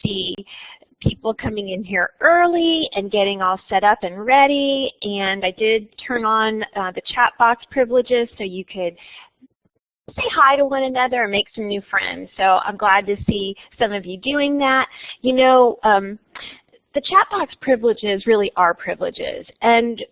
see people coming in here early and getting all set up and ready. And I did turn on the chat box privileges so you could say hi to one another and make some new friends. So I'm glad to see some of you doing that. You know, the chat box privileges really are privileges. And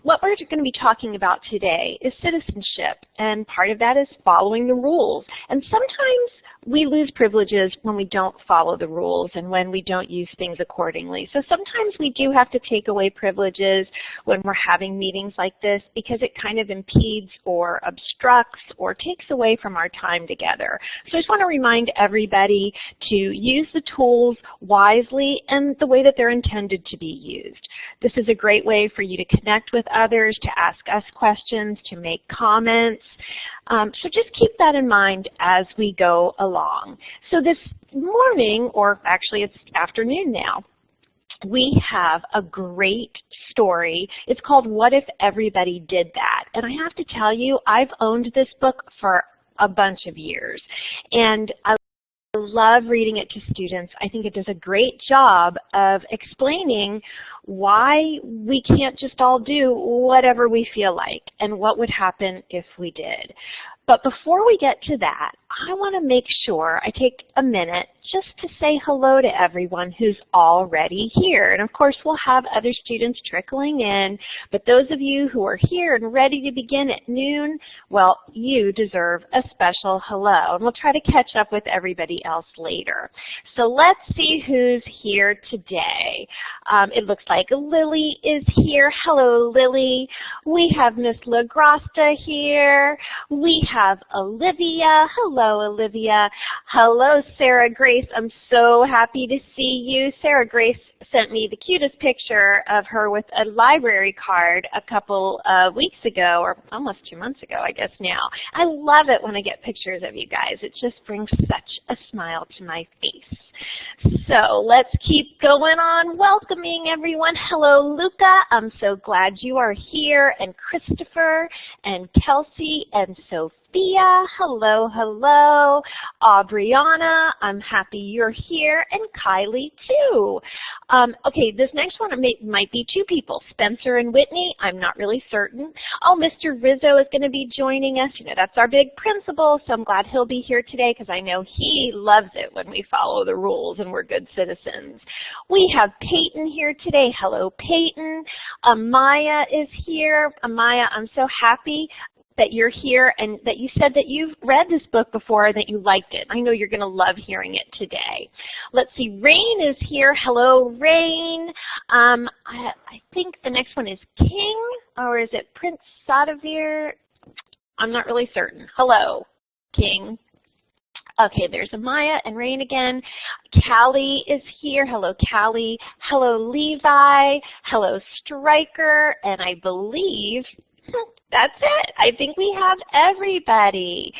what we're going to be talking about today is citizenship. And part of that is following the rules. And sometimes we lose privileges when we don't follow the rules and when we don't use things accordingly. So sometimes we do have to take away privileges when we're having meetings like this because it kind of impedes or obstructs or takes away from our time together. So I just want to remind everybody to use the tools wisely and the way that they're intended to be used. This is a great way for you to connect with others, to ask us questions, to make comments. So just keep that in mind as we go along. So this morning, or actually it's afternoon now, we have a great story. It's called What If Everybody Did That? And I have to tell you, I've owned this book for a bunch of years. And I love reading it to students. I think it does a great job of explaining why we can't just all do whatever we feel like and what would happen if we did. But before we get to that, I want to make sure I take a minute just to say hello to everyone who's already here. And of course, we'll have other students trickling in, but those of you who are here and ready to begin at noon, well, you deserve a special hello. And we'll try to catch up with everybody else later. So let's see who's here today. It looks like Lily is here. Hello, Lily. We have Miss LaGrasta here. We have Olivia. Hello, Olivia. Hello, Sarah Grace. I'm so happy to see you. Sarah Grace sent me the cutest picture of her with a library card a couple of weeks ago, or almost 2 months ago, I guess now. I love it when I get pictures of you guys. It just brings such a smile to my face. So let's keep going on welcoming everyone. Hello, Luca. I'm so glad you are here. And Christopher and Kelsey and Sophia. Hello, hello. Aubriana, I'm happy you're here. And Kylie, too. Okay, this next one might be two people, Spencer and Whitney. I'm not really certain. Oh, Mr. Rizzo is going to be joining us. You know, that's our big principal, so I'm glad he'll be here today because I know he loves it when we follow the rules and we're good citizens. We have Peyton here today. Hello, Peyton. Amaya is here. Amaya, I'm so happy that you're here and that you said that you've read this book before and that you liked it. I know you're going to love hearing it today. Let's see, Rain is here. Hello, Rain. I think the next one is King, or is it Prince Sadavir? I'm not really certain. Hello, King. Okay, there's Amaya and Rain again. Callie is here. Hello, Callie. Hello, Levi. Hello, Stryker. And I believe that's it. I think we have everybody.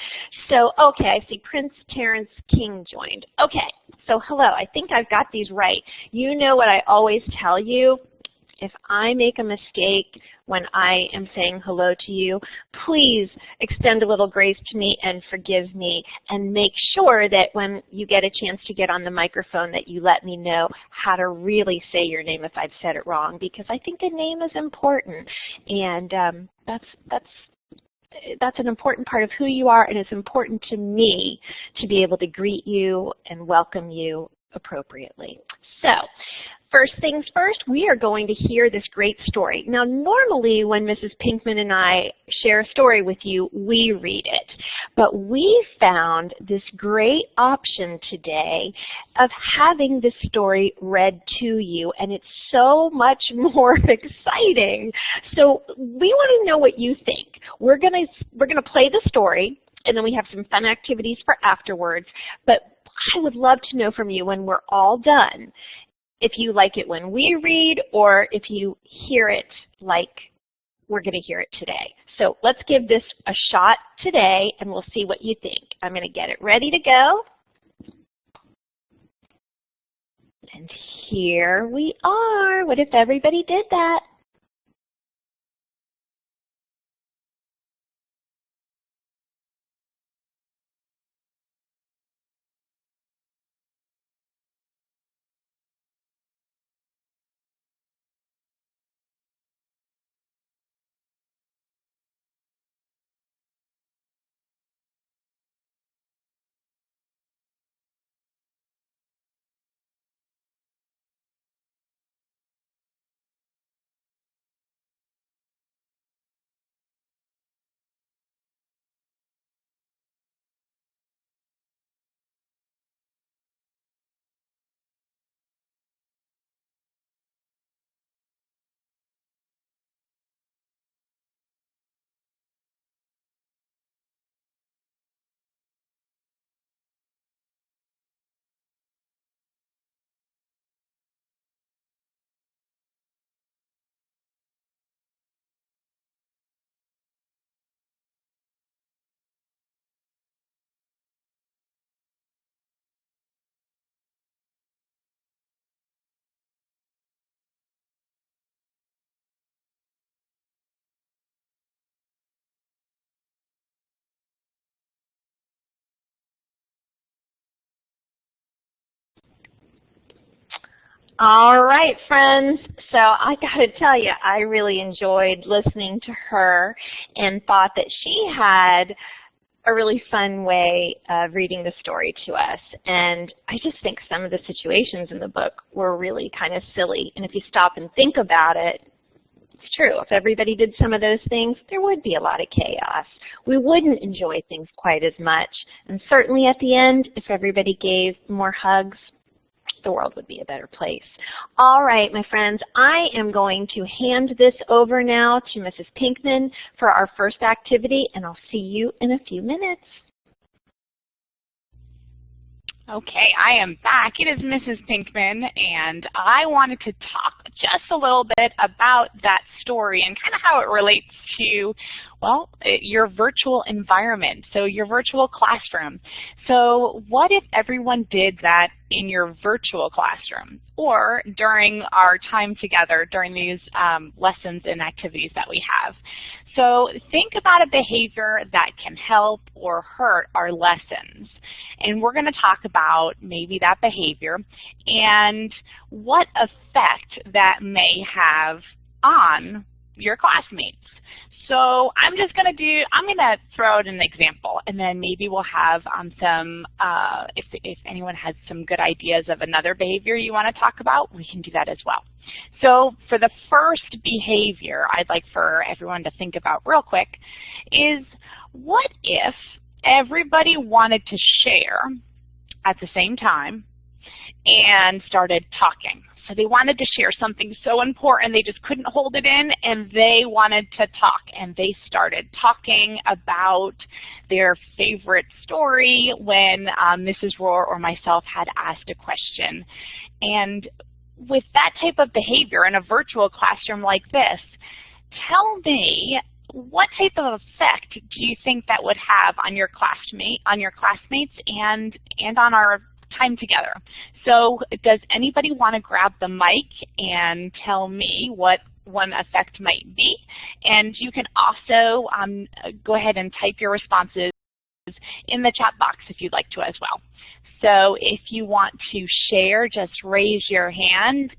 So, okay, I see Prince Terrence King joined. Okay, so hello. I think I've got these right. You know what I always tell you? If I make a mistake when I am saying hello to you, please extend a little grace to me and forgive me, and make sure that when you get a chance to get on the microphone that you let me know how to really say your name if I've said it wrong, because I think a name is important, and that's an important part of who you are, and it's important to me to be able to greet you and welcome you appropriately. So, first things first, we are going to hear this great story. Now, normally when Mrs. Pinkman and I share a story with you, we read it. But we found this great option today of having this story read to you, and it's so much more exciting. So we want to know what you think. We're going to play the story, and then we have some fun activities for afterwards. But I would love to know from you when we're all done if you like it when we read or if you hear it like we're going to hear it today. So let's give this a shot today and we'll see what you think. I'm going to get it ready to go. And here we are. What if everybody did that? All right, friends. So I got to tell you, I really enjoyed listening to her and thought that she had a really fun way of reading the story to us. And I just think some of the situations in the book were really kind of silly. And if you stop and think about it, it's true. If everybody did some of those things, there would be a lot of chaos. We wouldn't enjoy things quite as much. And certainly at the end, if everybody gave more hugs, the world would be a better place. All right, my friends, I am going to hand this over now to Mrs. Pinkman for our first activity, and I'll see you in a few minutes. Okay, I am back. It is Mrs. Pinkman, and I wanted to talk just a little bit about that story and kind of how it relates to, well, your virtual environment, so your virtual classroom. So what if everyone did that in your virtual classroom or during our time together during these lessons and activities that we have? So think about a behavior that can help or hurt our lessons. And we're going to talk about maybe that behavior and what effect that may have on your classmates. So I'm going to throw out an example, and then maybe we'll have some, if anyone has some good ideas of another behavior you want to talk about, we can do that as well. So for the first behavior I'd like for everyone to think about real quick is, what if everybody wanted to share at the same time and started talking? So they wanted to share something so important, they just couldn't hold it in, and they wanted to talk. And they started talking about their favorite story when Mrs. Rohr or myself had asked a question. And with that type of behavior in a virtual classroom like this, tell me, what type of effect do you think that would have on your classmates and on our time together? So does anybody want to grab the mic and tell me what one effect might be? And you can also go ahead and type your responses in the chat box if you'd like to as well. So if you want to share, just raise your hand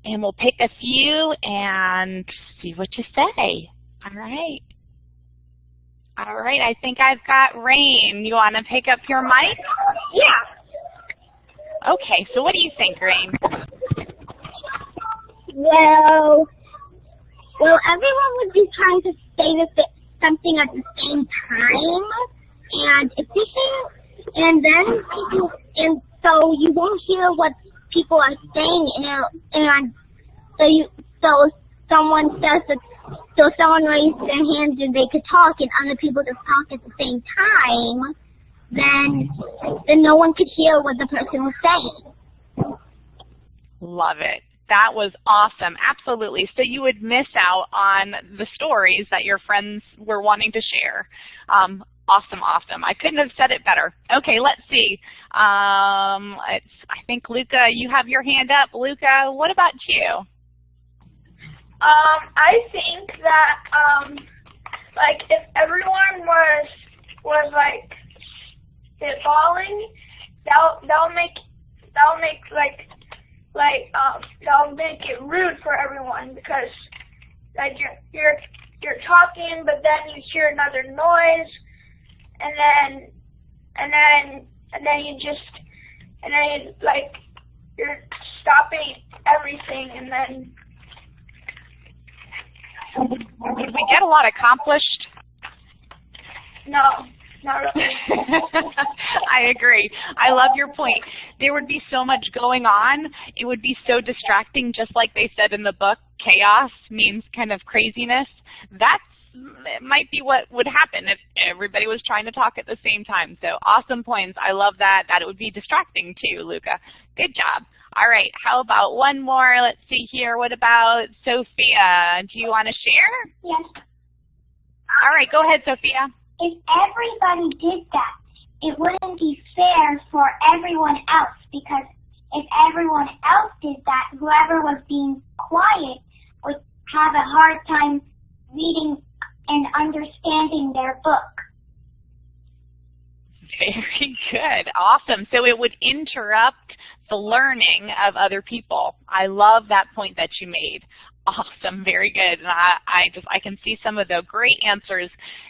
and we'll pick a few and see what you say. All right. All right, I think I've got Rain. You want to pick up your mic? Yeah. Okay, so what do you think, Rain? Well, everyone would be trying to say something at the same time, and so you won't hear what people are saying, and so someone says that. So someone raised their hand and they could talk, and other people just talk at the same time, then no one could hear what the person was saying. Love it. That was awesome. Absolutely. So you would miss out on the stories that your friends were wanting to share. Awesome, awesome. I couldn't have said it better. Okay, let's see. I think, Luca, you have your hand up. Luca, what about you? I think that like if everyone was like spitballing, that'll make it rude for everyone, because like you're talking, but then you hear another noise, and then you're stopping everything, and then. Would we get a lot accomplished? No, not really. I agree. I love your point. There would be so much going on. It would be so distracting, just like they said in the book, chaos means kind of craziness. It might be what would happen if everybody was trying to talk at the same time. So awesome points. I love that it would be distracting too, Luca. Good job. All right, how about one more? Let's see here. What about Sophia? Do you want to share? Yes. All right, go ahead, Sophia. If everybody did that, it wouldn't be fair for everyone else, because if everyone else did that, whoever was being quiet would have a hard time reading and understanding their book. Very good. Awesome. So it would interrupt the learning of other people. I love that point that you made. Awesome. Very good. And I can see some of the great answers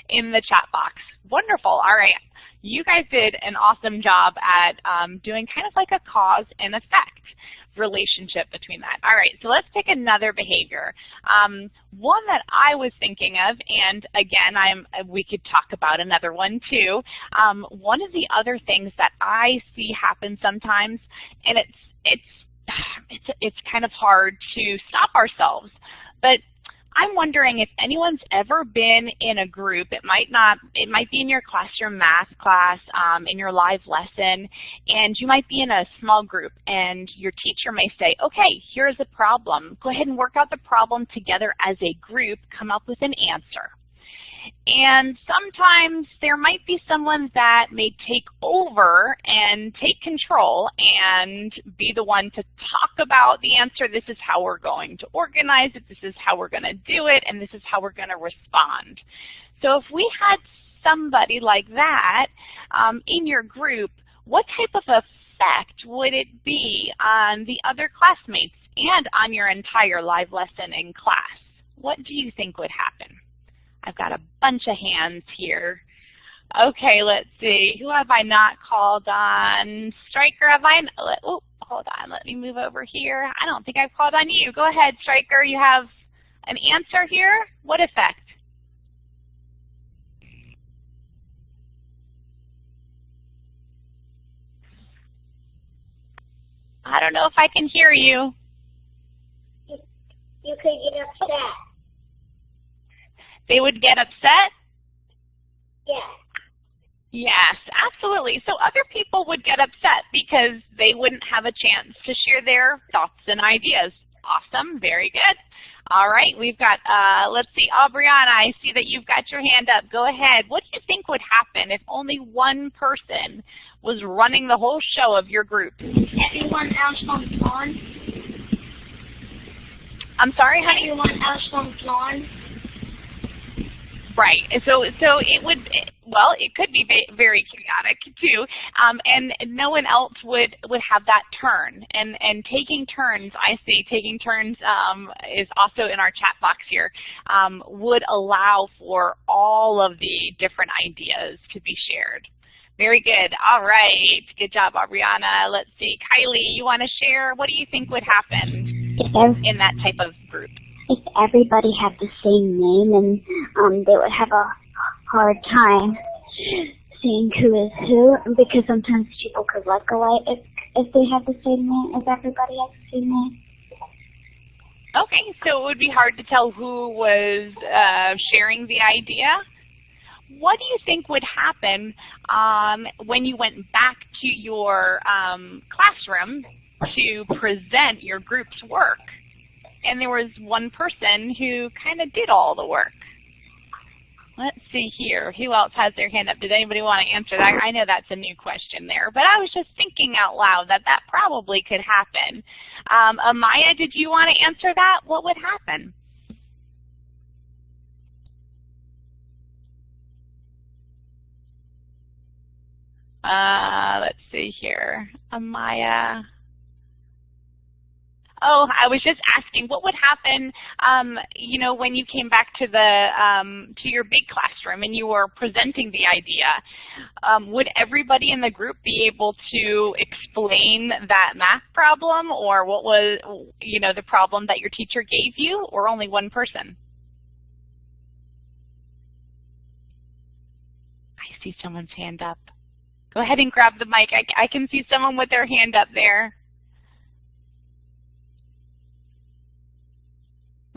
in the chat box. Wonderful. All right. You guys did an awesome job at doing kind of like a cause and effect relationship between that. All right, so let's take another behavior. One that I was thinking of, and again, we could talk about another one too. One of the other things that I see happen sometimes, and it's kind of hard to stop ourselves, but I'm wondering if anyone's ever been in a group. It might be in your classroom math class, in your live lesson, and you might be in a small group, and your teacher may say, okay, here's a problem. Go ahead and work out the problem together as a group. Come up with an answer. And sometimes there might be someone that may take over and take control and be the one to talk about the answer. This is how we're going to organize it. This is how we're going to do it. And this is how we're going to respond. So if we had somebody like that in your group, what type of effect would it be on the other classmates and on your entire live lesson in class? What do you think would happen? I've got a bunch of hands here. Okay, let's see. Who have I not called on? Stryker, have I? Oh, hold on. Let me move over here. I don't think I've called on you. Go ahead, Stryker. You have an answer here? What effect? I don't know if I can hear you. You could get upset. They would get upset? Yes. Yes, absolutely. So other people would get upset because they wouldn't have a chance to share their thoughts and ideas. Awesome. Very good. All right. We've got, let's see, Aubriana, I see that you've got your hand up. Go ahead. What do you think would happen if only one person was running the whole show of your group? Everyone else wants on. I'm sorry, honey? Everyone else wants on. Right. So it would, well, it could be very chaotic too, and no one else would have that turn. And taking turns, I see taking turns is also in our chat box here, would allow for all of the different ideas to be shared. Very good. All right. Good job, Aubriana. Let's see. Kylie, you want to share? What do you think would happen in that type of group? If everybody had the same name, and they would have a hard time seeing who is who, because sometimes people could look alike if they have the same name, if everybody has the same name. Okay, so it would be hard to tell who was sharing the idea. What do you think would happen when you went back to your classroom to present your group's work? And there was one person who kind of did all the work. Let's see here. Who else has their hand up? Did anybody want to answer that? I know that's a new question there, but I was just thinking out loud that that probably could happen. Amaya, did you want to answer that? What would happen? Let's see here. Amaya. Oh, I was just asking, what would happen, you know, when you came back to the to your big classroom and you were presenting the idea? Would everybody in the group be able to explain that math problem, or what was, you know, the problem that your teacher gave you, or only one person? I see someone's hand up. Go ahead and grab the mic. I can see someone with their hand up there.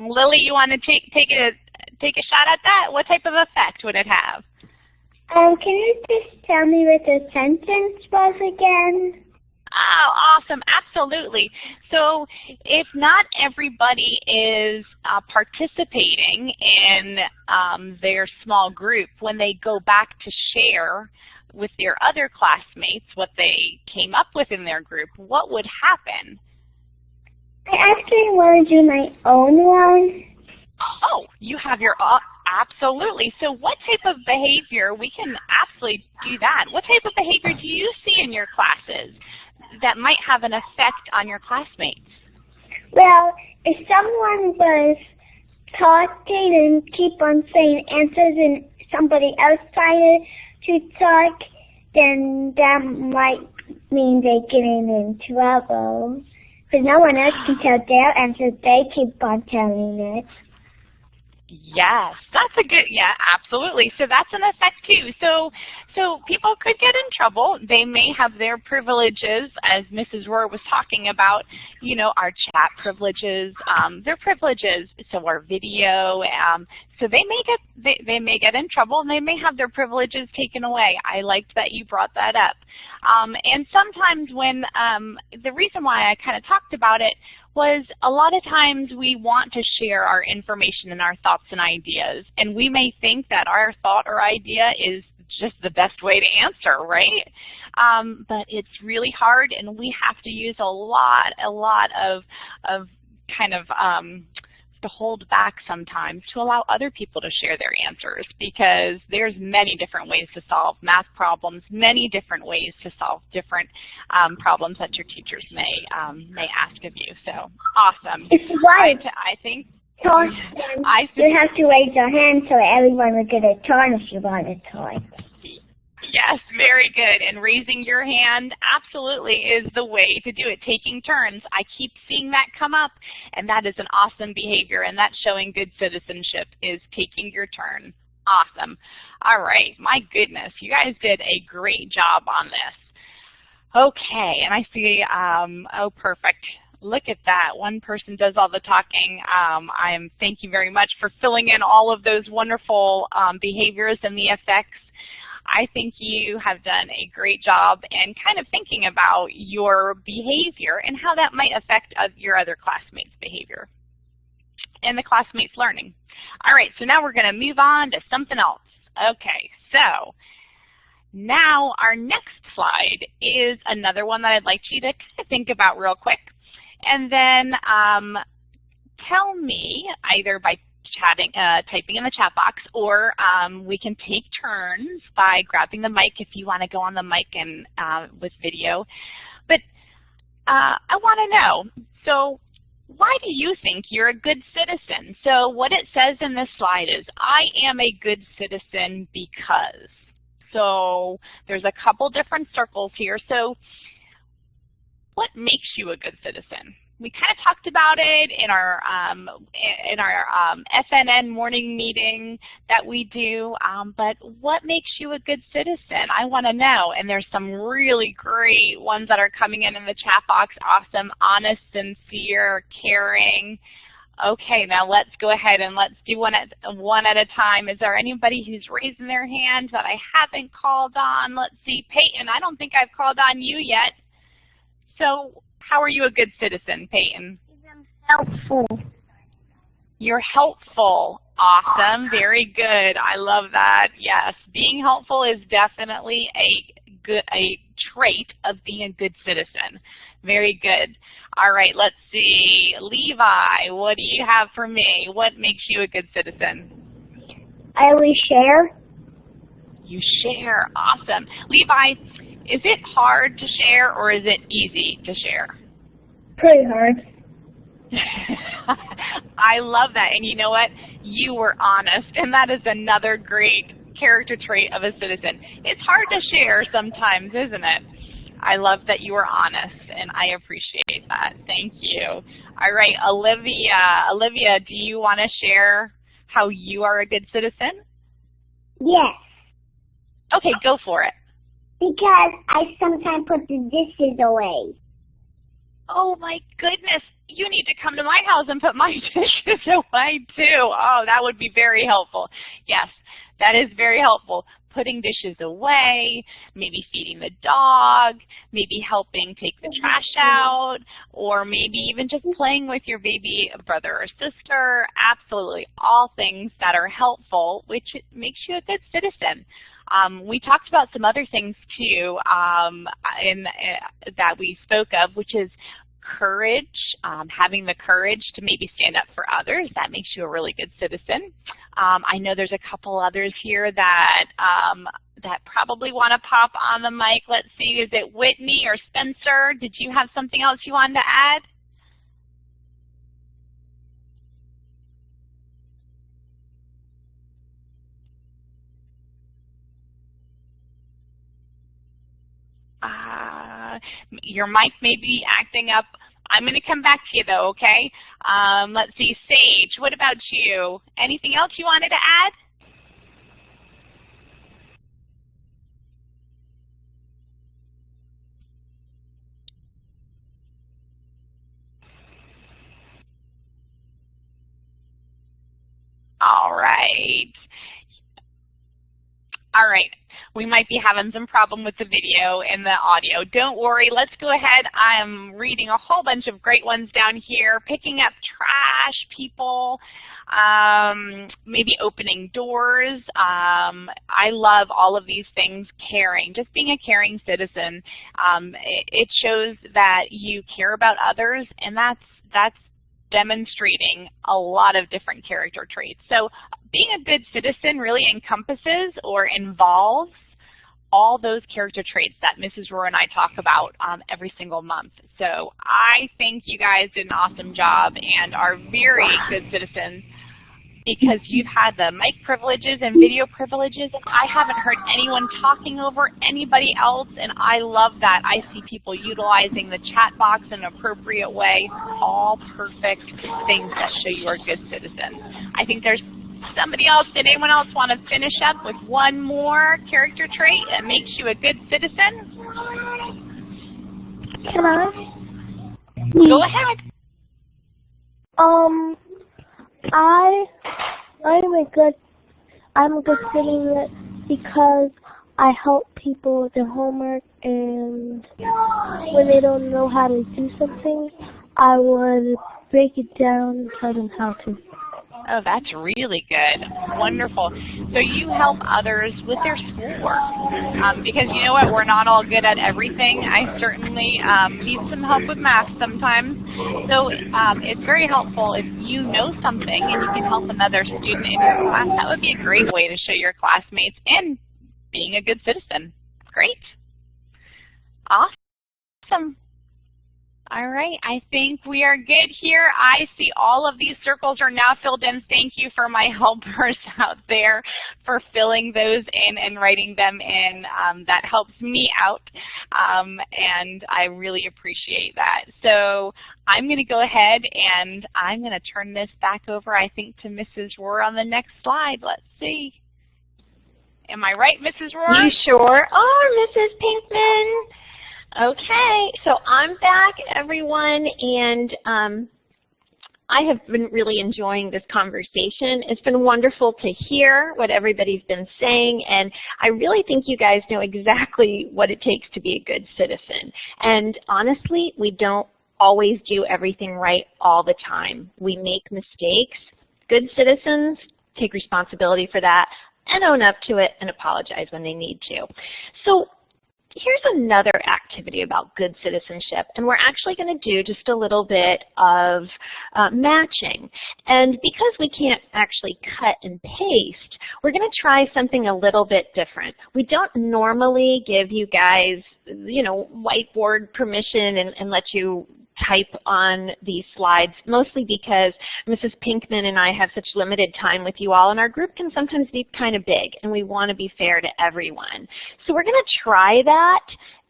Lily, you want to take a shot at that? What type of effect would it have? Can you just tell me what the sentence was again? Oh, awesome. Absolutely. So if not everybody is participating in their small group, when they go back to share with their other classmates what they came up with in their group, what would happen? I actually want to do my own one. Oh, you have your, absolutely. So what type of behavior, we can actually do that. What type of behavior do you see in your classes that might have an effect on your classmates? Well, if someone was talking and keep on saying answers and somebody else trying to talk, then that might mean they're getting in trouble. Because no one else can tell their answers, they keep on telling it. Yes, that's a good, yeah, absolutely. So that's an effect too. So people could get in trouble. They may have their privileges, as Mrs. Rohr was talking about, you know, our chat privileges, their privileges, so our video, so they may get in trouble and they may have their privileges taken away. I liked that you brought that up. And sometimes when, the reason why I kind of talked about it was a lot of times we want to share our information and our thoughts and ideas, and we may think that our thought or idea is just the best way to answer, right? But it's really hard, and we have to use a lot of kind of to hold back sometimes to allow other people to share their answers, because there's many different ways to solve math problems, many different ways to solve different problems that your teachers may ask of you. So awesome. It's right. I think you have to raise your hand so everyone will get a turn if you want a turn. Yes, very good. And raising your hand absolutely is the way to do it, taking turns. I keep seeing that come up, and that is an awesome behavior, and that's showing good citizenship, is taking your turn. Awesome. All right, my goodness, you guys did a great job on this. Okay, and I see, oh, perfect. Look at that. One person does all the talking. Thank you very much for filling in all of those wonderful behaviors and the effects. I think you have done a great job in kind of thinking about your behavior and how that might affect your other classmates' behavior and the classmates' learning. All right, so now we're going to move on to something else. Okay, so now our next slide is another one that I'd like you to kind of think about real quick. And then tell me, either by typing in the chat box, or we can take turns by grabbing the mic if you want to go on the mic and with video. But I want to know, so why do you think you're a good citizen? So what it says in this slide is, I am a good citizen because. So there's a couple different circles here. So what makes you a good citizen? We kind of talked about it in our FNN morning meeting that we do, but what makes you a good citizen? I want to know, and there's some really great ones that are coming in the chat box. Awesome, honest, sincere, caring. Okay, now let's go ahead and let's do one at a time. Is there anybody who's raising their hand that I haven't called on? Let's see, Peyton, I don't think I've called on you yet. So how are you a good citizen, Peyton? Helpful. You're helpful. Awesome. Very good. I love that. Yes, being helpful is definitely a trait of being a good citizen. Very good. All right, let's see. Levi, what do you have for me? What makes you a good citizen? I always share. You share. Awesome. Levi, is it hard to share or is it easy to share? Pretty hard. I love that. And you know what? You were honest, and that is another great character trait of a citizen. It's hard to share sometimes, isn't it? I love that you were honest, and I appreciate that. Thank you. All right, Olivia, do you want to share how you are a good citizen? Yes. Okay, go for it. Because I sometimes put the dishes away. Oh my goodness, you need to come to my house and put my dishes away too. Oh, that would be very helpful. Yes, that is very helpful. Putting dishes away, maybe feeding the dog, maybe helping take the trash out, or maybe even just playing with your baby brother or sister. Absolutely, all things that are helpful, which makes you a good citizen. We talked about some other things too that we spoke of, which is courage, having the courage to maybe stand up for others. That makes you a really good citizen. I know there's a couple others here that that probably want to pop on the mic. Let's see, is it Whitney or Spencer? Did you have something else you wanted to add? Your mic may be acting up. I'm going to come back to you, though, okay? Let's see, Sage, what about you? Anything else you wanted to add? All right. All right. We might be having some problem with the video and the audio. Don't worry. Let's go ahead. I'm reading a whole bunch of great ones down here. Picking up trash, people, maybe opening doors. I love all of these things. Caring, just being a caring citizen. It shows that you care about others, and that's demonstrating a lot of different character traits. So being a good citizen really encompasses or involves all those character traits that Mrs. Rohr and I talk about every single month. So I think you guys did an awesome job and are very good citizens because you've had the mic privileges and video privileges, and I haven't heard anyone talking over anybody else, and I love that. I see people utilizing the chat box in an appropriate way, all perfect things that show you are a good citizen. I think there's somebody else. Did anyone else want to finish up with one more character trait that makes you a good citizen? Can I? Go ahead. I'm a good citizen because I help people with their homework, and when they don't know how to do something, I would break it down and tell them how to. Oh, that's really good. Wonderful. So you help others with their schoolwork because you know what? We're not all good at everything. I certainly need some help with math sometimes. So it's very helpful if you know something and you can help another student in your class. That would be a great way to show your classmates and being a good citizen. Great. Awesome. All right, I think we are good here. I see all of these circles are now filled in. Thank you for my helpers out there for filling those in and writing them in. That helps me out, and I really appreciate that. So I'm going to go ahead and I'm going to turn this back over, I think, to Mrs. Rohr on the next slide. Let's see. Am I right, Mrs. Rohr? You sure are, Mrs. Pinkman. Okay, so I'm back, everyone, and I have been really enjoying this conversation. It's been wonderful to hear what everybody's been saying, and I really think you guys know exactly what it takes to be a good citizen. And honestly, we don't always do everything right all the time. We make mistakes. Good citizens take responsibility for that and own up to it and apologize when they need to. So here's another activity about good citizenship, and we're actually going to do just a little bit of matching. And because we can't actually cut and paste, we're going to try something a little bit different. We don't normally give you guys, you know, whiteboard permission and let you type on these slides, mostly because Mrs. Pinkman and I have such limited time with you all, and our group can sometimes be kind of big, and we want to be fair to everyone. So we're going to try that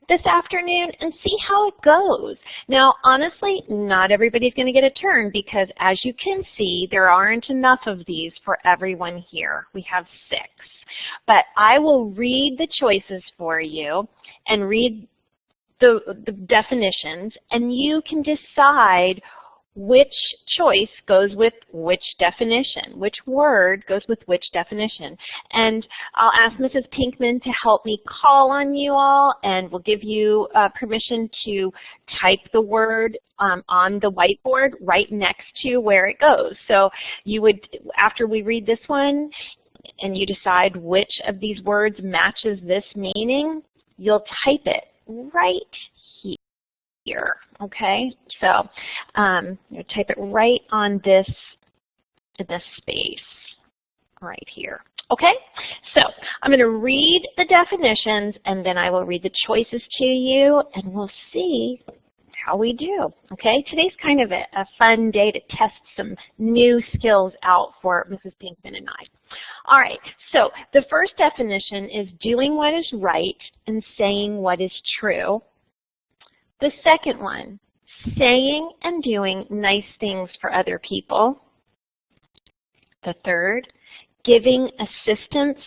this afternoon and see how it goes. Now, honestly, not everybody's going to get a turn because, as you can see, there aren't enough of these for everyone here. We have 6. But I will read the choices for you and read the definitions, and you can decide which choice goes with which definition, which word goes with which definition. And I'll ask Mrs. Pinkman to help me call on you all, and we'll give you permission to type the word on the whiteboard right next to where it goes. So you would, after we read this one, and you decide which of these words matches this meaning, you'll type it right here, okay? So I'm going to type it right on this, in this space right here. Okay, so I'm going to read the definitions and then I will read the choices to you and we'll see how we do. Okay, today's kind of a fun day to test some new skills out for Mrs. Pinkman and I. All right, so the first definition is doing what is right and saying what is true. The second one, saying and doing nice things for other people. The third, giving assistance,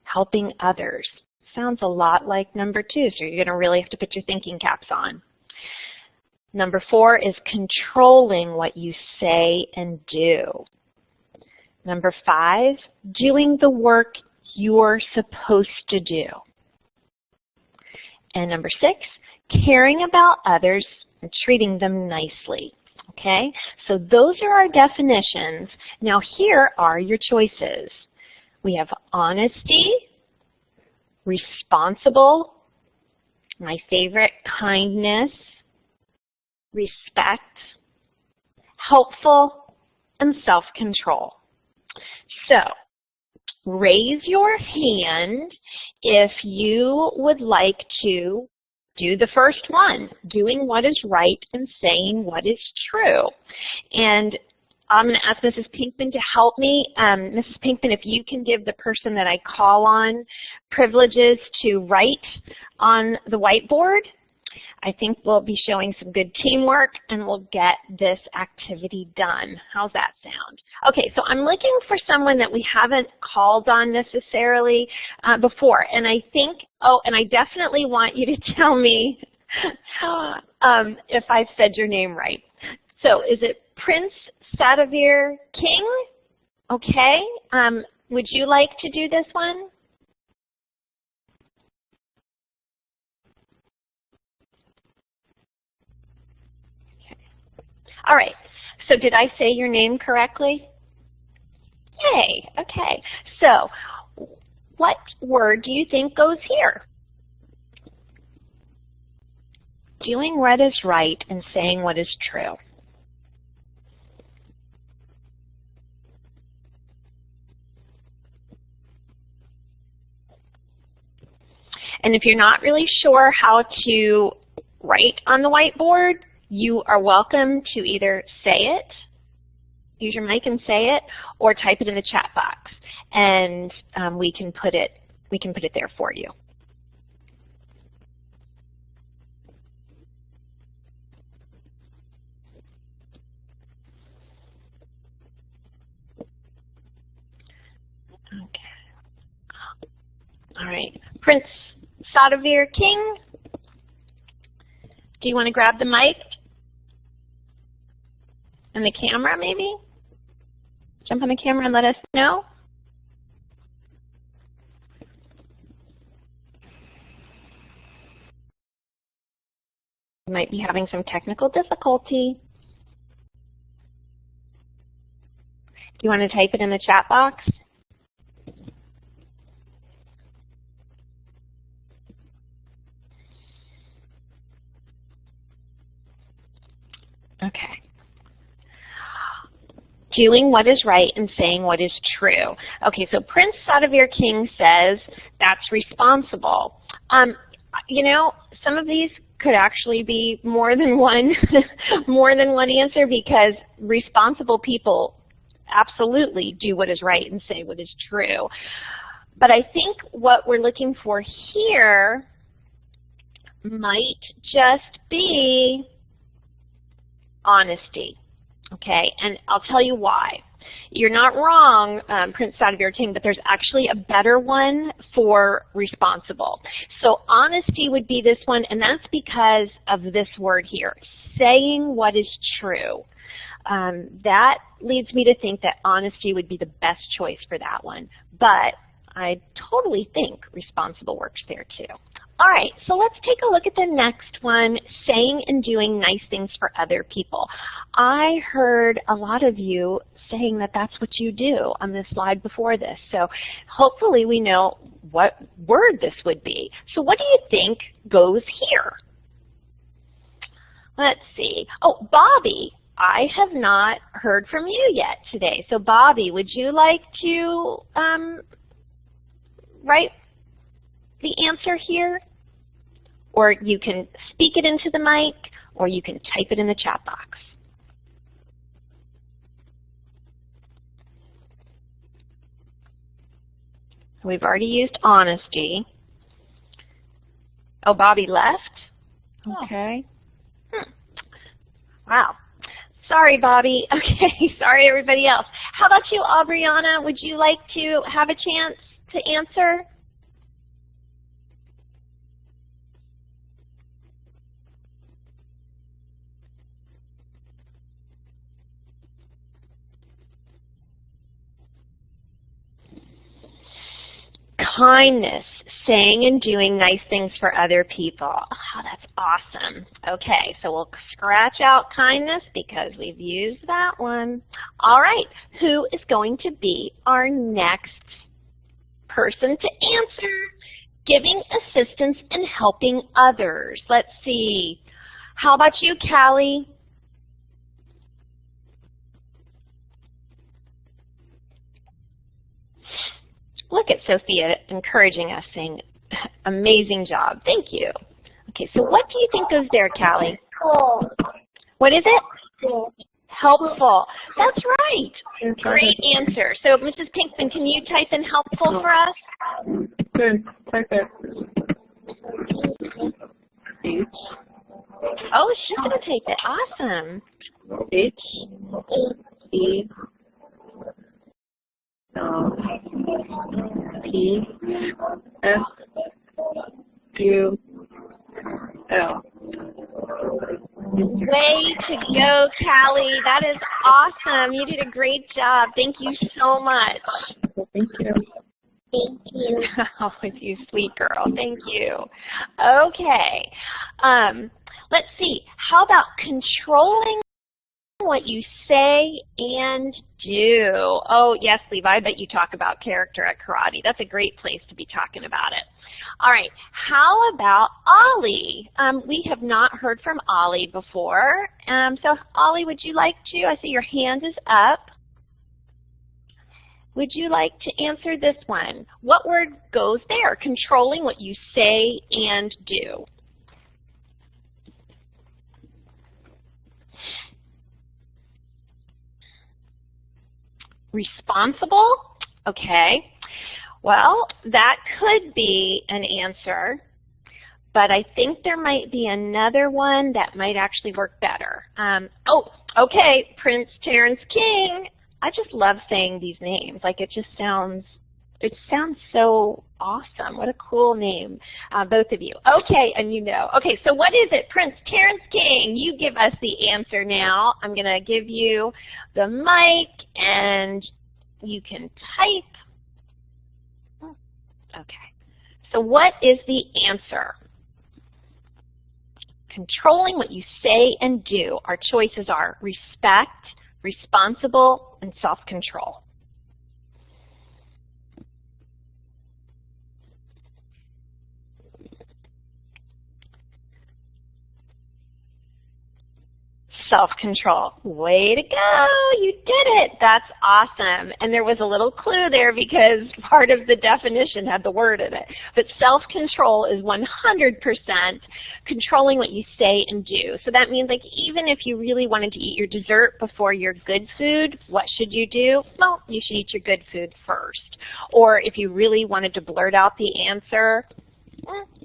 helping others. Sounds a lot like number 2, so you're going to really have to put your thinking caps on. Number 4 is controlling what you say and do. Number 5, doing the work you're supposed to do. And number 6, caring about others and treating them nicely. Okay, so those are our definitions. Now here are your choices. We have honesty, responsible, my favorite, kindness, respect, helpful, and self-control. So raise your hand if you would like to do the first one, doing what is right and saying what is true. And I'm going to ask Mrs. Pinkman to help me. Mrs. Pinkman, if you can give the person that I call on privileges to write on the whiteboard, I think we'll be showing some good teamwork and we'll get this activity done. How's that sound? Okay, so I'm looking for someone that we haven't called on necessarily before. And I think, oh, and I definitely want you to tell me if I've said your name right. So is it Prince Sadavir King? Okay, would you like to do this one? All right, so did I say your name correctly? Yay, okay. So what word do you think goes here? Doing what is right and saying what is true. And if you're not really sure how to write on the whiteboard, you are welcome to either say it, use your mic and say it, or type it in the chat box, and we can put it there for you. Okay. All right, Prince Sadavir King, do you want to grab the mic? And the camera, maybe? Jump on the camera and let us know. You might be having some technical difficulty. Do you want to type it in the chat box? Okay. Doing what is right and saying what is true. Okay, so Prince Sadavir King says that's responsible. You know, some of these could actually be more than one, more than one answer, because responsible people absolutely do what is right and say what is true. But I think what we're looking for here might just be honesty. Okay, and I'll tell you why. You're not wrong, Prince Sadavir King, but there's actually a better one for responsible. So honesty would be this one, and that's because of this word here, saying what is true. That leads me to think that honesty would be the best choice for that one, but I totally think responsible works there too. All right, so let's take a look at the next one, saying and doing nice things for other people. I heard a lot of you saying that that's what you do on this slide before this, so hopefully we know what word this would be. So what do you think goes here? Let's see. Oh, Bobby, I have not heard from you yet today. So Bobby, would you like to write the answer here? Or you can speak it into the mic, or you can type it in the chat box. We've already used honesty. Oh, Bobby left? Okay. Wow. Sorry, Bobby. Okay, sorry everybody else. How about you, Aubriana? Would you like to have a chance to answer? Kindness, saying and doing nice things for other people. Oh, that's awesome. Okay, so we'll scratch out kindness because we've used that one. All right, who is going to be our next person to answer? Giving assistance and helping others. Let's see. How about you, Callie? Look at Sophia encouraging us, saying, amazing job. Thank you. Okay, so what do you think goes there, Callie? Cool. What is it? Cool. Helpful. That's right. Great answer. So, Mrs. Pinkman, can you type in helpful for us? Good. Type it. H. Oh, she's going to type it. Awesome. H. E. P. S. U. L. Way to go, Callie. That is awesome. You did a great job. Thank you so much. Thank you. Thank you. Oh, you sweet girl. Thank you. Okay. Let's see. How about controlling what you say and do? Oh, yes, Levi, I bet you talk about character at karate. That's a great place to be talking about it. All right. How about Ollie? We have not heard from Ollie before. So, Ollie, would you like to? I see your hand is up. Would you like to answer this one? What word goes there? Controlling what you say and do. Responsible? Okay. Well, that could be an answer, but I think there might be another one that might actually work better. Oh, okay, Prince Terrence King. I just love saying these names. Like it sounds so awesome. What a cool name, both of you. Okay, and you know. Okay, so what is it? Prince Terrence King, you give us the answer now. I'm going to give you the mic, and you can type. Okay, so what is the answer? Controlling what you say and do. Our choices are respect, responsible, and self-control. Self-control. Way to go. You did it. That's awesome. And there was a little clue there because part of the definition had the word in it. But self-control is 100% controlling what you say and do. So that means like even if you really wanted to eat your dessert before your good food, what should you do? Well, you should eat your good food first. Or if you really wanted to blurt out the answer,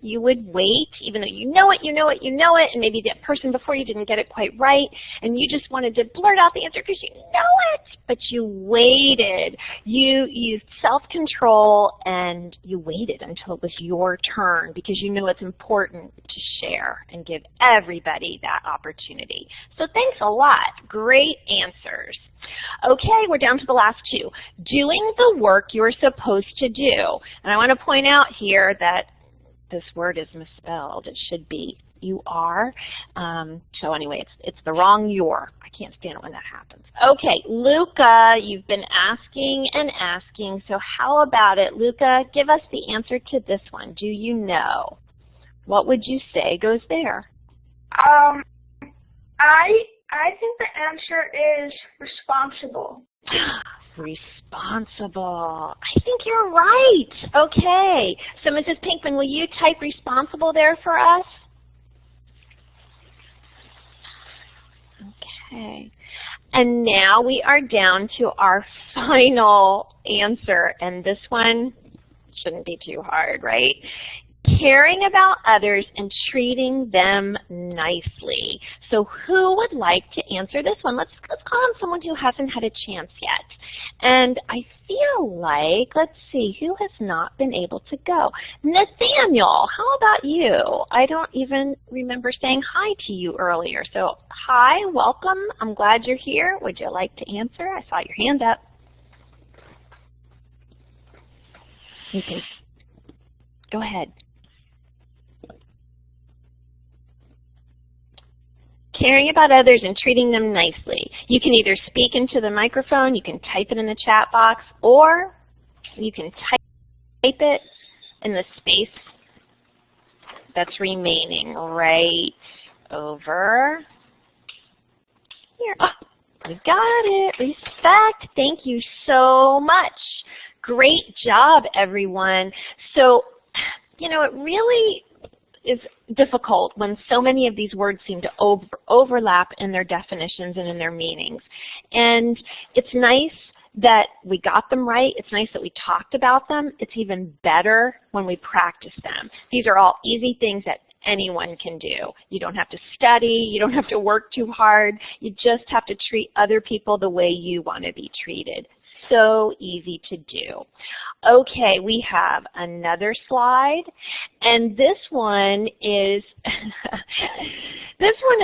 you would wait, even though you know it, and maybe the person before you didn't get it quite right, and you just wanted to blurt out the answer because you know it, but you waited. You used self-control, and you waited until it was your turn because you know it's important to share and give everybody that opportunity. So thanks a lot. Great answers. Okay, we're down to the last two. Doing the work you're supposed to do. And I want to point out here that this word is misspelled. It should be you are. So anyway, it's the wrong you're. I can't stand it when that happens. Okay, Luca, you've been asking and asking. So how about it? Luca, give us the answer to this one. Do you know? What would you say goes there? I think the answer is responsible. Responsible. I think you're right. Okay. So Mrs. Pinkman, will you type responsible there for us? Okay. And now we are down to our final answer. And this one shouldn't be too hard, right? Caring about others and treating them nicely. So who would like to answer this one? Let's call on someone who hasn't had a chance yet. And I feel like, let's see, who has not been able to go? Nathaniel, how about you? I don't even remember saying hi to you earlier. So hi, welcome. I'm glad you're here. Would you like to answer? I saw your hand up. You can go ahead. Caring about others and treating them nicely. You can either speak into the microphone, you can type it in the chat box, or you can type it in the space that's remaining right over here. Oh, we got it. Respect. Thank you so much. Great job, everyone. So, you know, it really is difficult when so many of these words seem to overlap in their definitions and in their meanings. And it's nice that we got them right. It's nice that we talked about them. It's even better when we practice them. These are all easy things that anyone can do. You don't have to study. You don't have to work too hard. You just have to treat other people the way you want to be treated. So easy to do. Okay, we have another slide, and this one is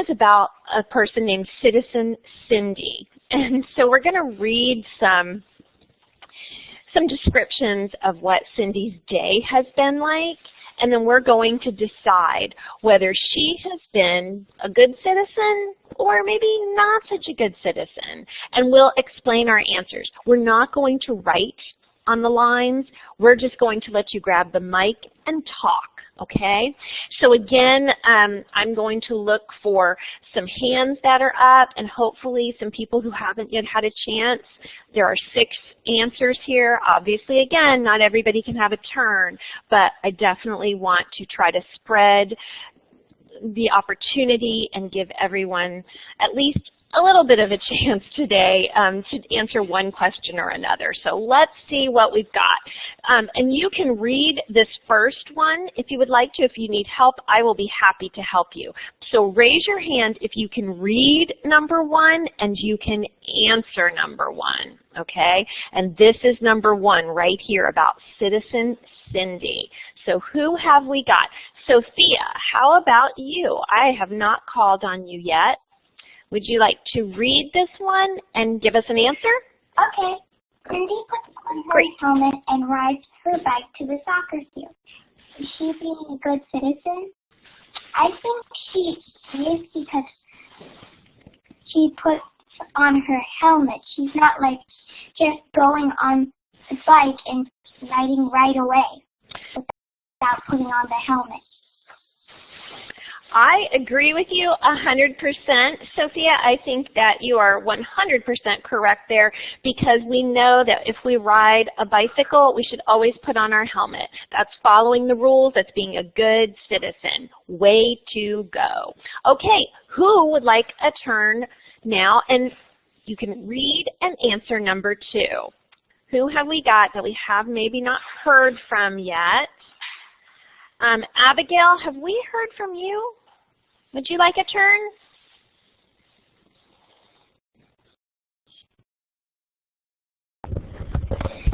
about a person named Citizen Cindy. And so we're going to read some descriptions of what Cindy's day has been like, and then we're going to decide whether she has been a good citizen or maybe not such a good citizen. And we'll explain our answers. We're not going to write on the lines. We're just going to let you grab the mic and talk. Okay, so again, I'm going to look for some hands that are up and hopefully some people who haven't yet had a chance. There are 6 answers here. Obviously, again, not everybody can have a turn, but I definitely want to try to spread the opportunity and give everyone at least a little bit of a chance today to answer one question or another. So let's see what we've got. And you can read this first one if you would like to. If you need help, I will be happy to help you. So raise your hand if you can read number 1 and you can answer number 1, okay? And this is number 1 right here about Citizen Cindy. So who have we got? Sophia, how about you? I have not called on you yet. Would you like to read this one and give us an answer? Okay. Cindy puts on her helmet and rides her bike to the soccer field. Is she being a good citizen? I think she is because she puts on her helmet. She's not like just going on the bike and riding right away without putting on the helmet. I agree with you 100%, Sophia. I think that you are 100% correct there because we know that if we ride a bicycle, we should always put on our helmet. That's following the rules. That's being a good citizen. Way to go. Okay, who would like a turn now? And you can read and answer number 2. Who have we got that we have maybe not heard from yet? Abigail, have we heard from you? Would you like a turn?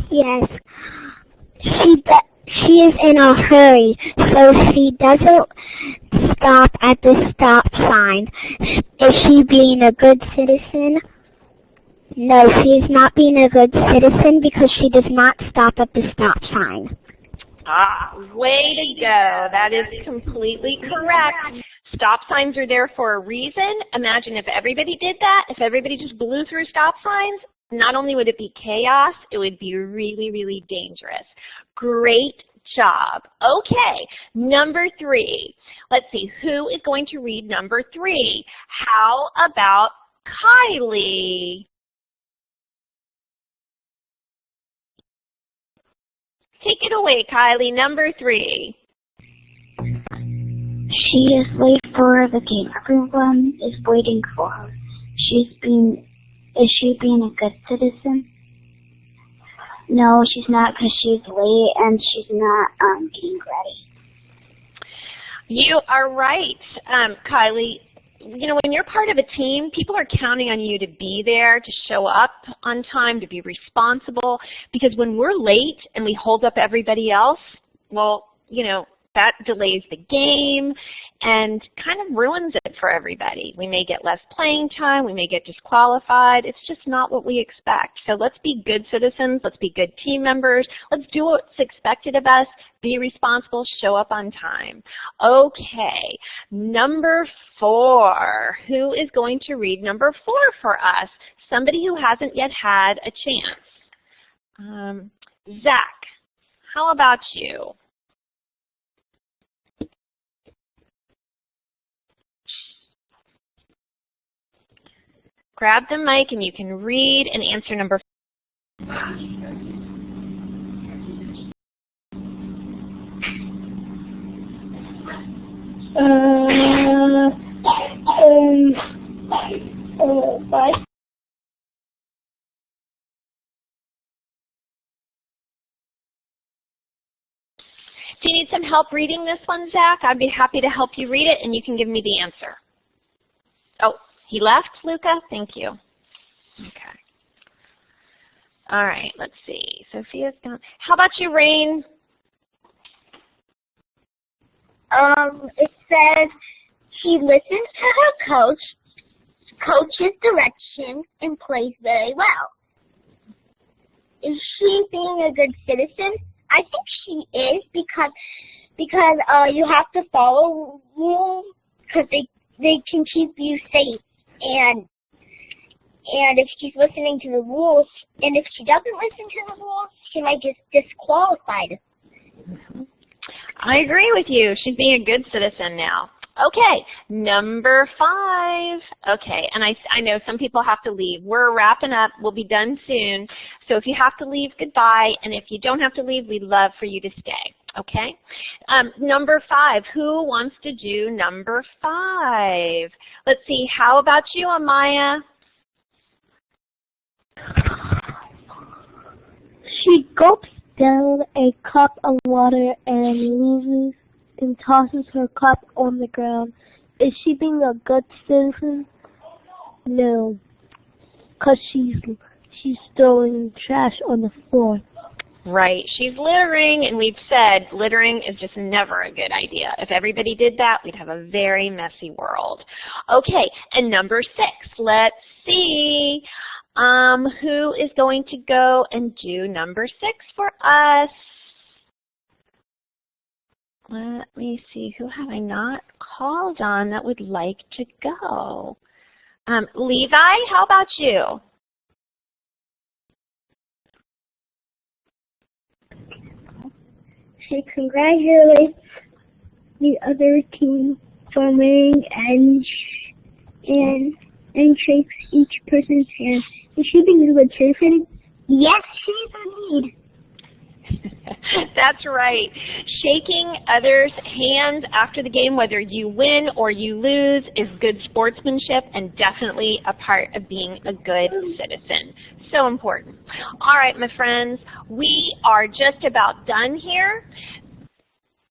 Yes. She is in a hurry, so she doesn't stop at the stop sign. Is she being a good citizen? No, she is not being a good citizen because she does not stop at the stop sign. Ah, way to go. That is completely correct. Stop signs are there for a reason. Imagine if everybody did that, if everybody just blew through stop signs, not only would it be chaos, it would be really, really dangerous. Great job. Okay, number 3. Let's see, who is going to read number 3? How about Kylie? Take it away, Kylie, number 3. She is late for the game. Everyone is waiting for her. Is she being a good citizen? No, she's not, because she's late and she's not getting ready. You are right, Kylie. You know, when you're part of a team, people are counting on you to be there, to show up on time, to be responsible, because when we're late and we hold up everybody else, well, you know, that delays the game and kind of ruins it for everybody. We may get less playing time, we may get disqualified. It's just not what we expect. So let's be good citizens, let's be good team members, let's do what's expected of us, be responsible, show up on time. Okay, number 4. Who is going to read number 4 for us? Somebody who hasn't yet had a chance. Zach, how about you? Grab the mic and you can read and answer number 4. Bye. Do you need some help reading this one, Zach? I'd be happy to help you read it and you can give me the answer. Oh. He left, Luca? Thank you. Okay. All right, let's see. Sophia's gone. How about you, Rain? It says she listens to her coach's direction, and plays very well. Is she being a good citizen? I think she is, because you have to follow rules, because they can keep you safe. And if she's listening to the rules, and if she doesn't listen to the rules, she might get disqualified. I agree with you. She's being a good citizen now. Okay, number 5. Okay, and I know some people have to leave. We're wrapping up. We'll be done soon. So if you have to leave, goodbye. And if you don't have to leave, we'd love for you to stay. Okay? Number 5. Who wants to do number 5? Let's see. How about you, Amaya? She gulps down a cup of water and tosses her cup on the ground. Is she being a good citizen? No, because she's throwing trash on the floor. Right. She's littering, and we've said littering is just never a good idea. If everybody did that, we'd have a very messy world. Okay, and number 6. Let's see. Who is going to go and do number 6 for us? Let me see. Who have I not called on that would like to go? Levi, how about you? She congratulates the other team for winning and shakes each person's hand. Is she being a good citizen? Yes, she's a lead. That's right. Shaking others' hands after the game, whether you win or you lose, is good sportsmanship and definitely a part of being a good citizen. So important. All right, my friends, we are just about done here.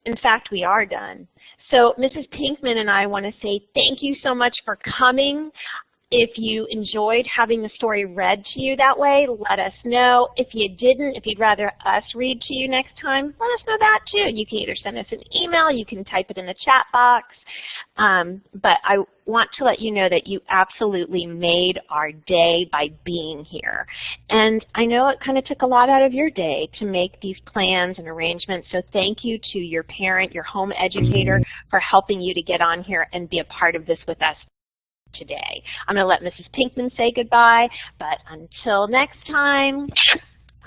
In fact, we are done. So Mrs. Pinkman and I want to say thank you so much for coming. If you enjoyed having the story read to you that way, let us know. If you didn't, if you'd rather us read to you next time, let us know that too. You can either send us an email, you can type it in the chat box. But I want to let you know that you absolutely made our day by being here. And I know it kind of took a lot out of your day to make these plans and arrangements, so thank you to your parent, your home educator, for helping you to get on here and be a part of this with us today. I'm going to let Mrs. Pinkman say goodbye, but until next time,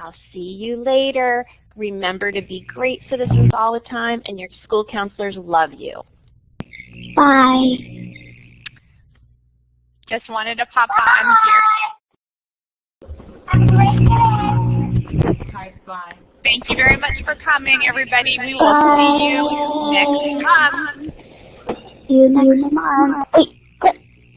I'll see you later. Remember to be great citizens all the time, and your school counselors love you. Bye. Just wanted to pop on here. Bye. Thank you very much for coming, everybody. We will see you next month. See you next month. Wait.